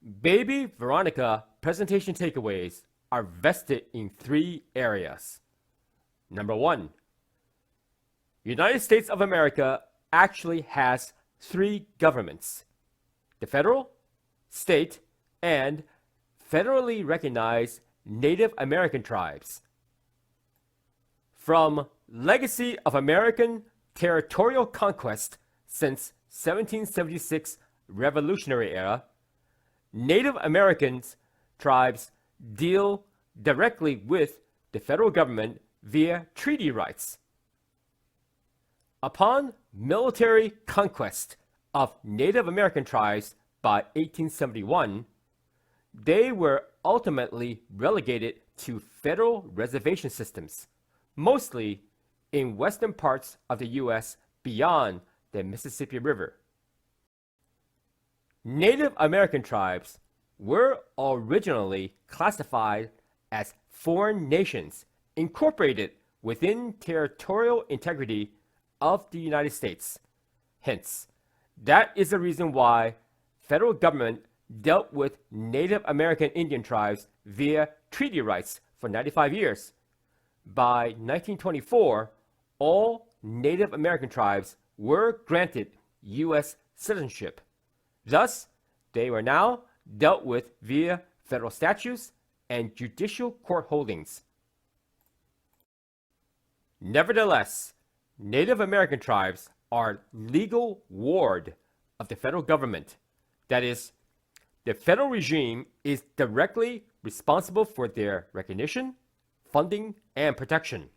Baby Veronica presentation takeaways are vested in 3 areas. Number 1, United States of America actually has 3 governments: the federal, state, and federally recognized Native American tribes. From legacy of American territorial conquest since 1776 Revolutionary era, Native Americans tribes deal directly with the federal government via treaty rights. Upon military conquest of Native American tribes by 1871, they were ultimately relegated to federal reservation systems, mostly in western parts of the U.S. beyond the Mississippi River. Native American tribes were originally classified as foreign nations incorporated within territorial integrity of the United States. Hence, that is the reason why federal government dealt with Native American Indian tribes via treaty rights for 95 years. By 1924, all Native American tribes were granted U.S. citizenship. Thus, they were now dealt with via federal statutes and judicial court holdings. Nevertheless, Native American tribes are legal ward of the federal government. That is, the federal regime is directly responsible for their recognition, funding, and protection.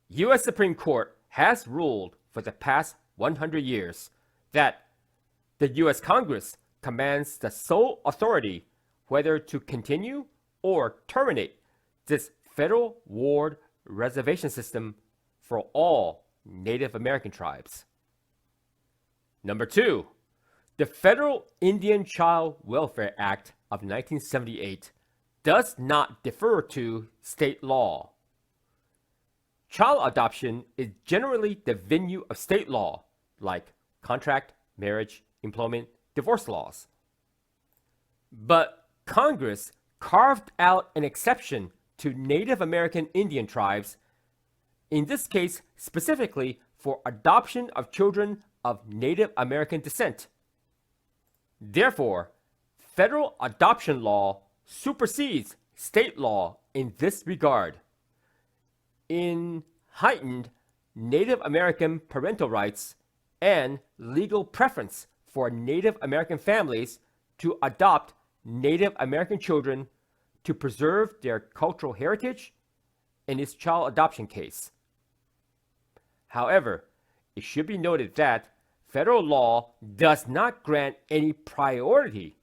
U.S. Supreme Court has ruled for the past 100 years that the U.S. Congress commands the sole authority whether to continue or terminate this federal ward reservation system for all Native American tribes. Number 2, the Federal Indian Child Welfare Act of 1978 does not defer to state law. Child adoption is generally the venue of state law, like contract, marriage, employment, divorce laws. But Congress carved out an exception to Native American Indian tribes, in this case specifically for adoption of children of Native American descent. Therefore, federal adoption law supersedes state law in this regard. In heightened Native American parental rights and legal preference for Native American families to adopt Native American children to preserve their cultural heritage in its child adoption case. However, it should be noted that federal law does not grant any priority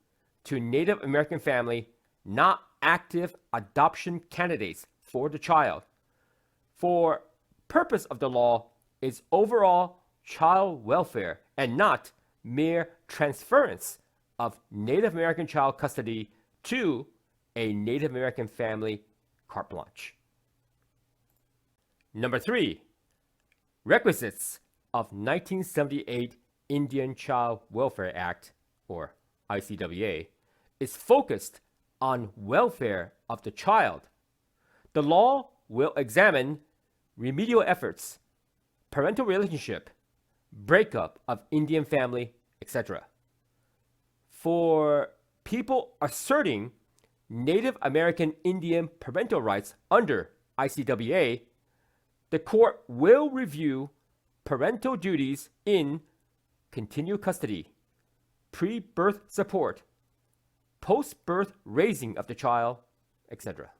to Native American family not active adoption candidates for the child. For purpose of the law is overall child welfare and not mere transference of Native American child custody to a Native American family carte blanche. Number 3, requisites of 1978 Indian Child Welfare Act, or ICWA, is focused on welfare of the child. The law will examine remedial efforts, parental relationship, breakup of Indian family, etc. For people asserting Native American Indian parental rights under ICWA, the court will review parental duties in continued custody, pre-birth support, post-birth raising of the child, etc.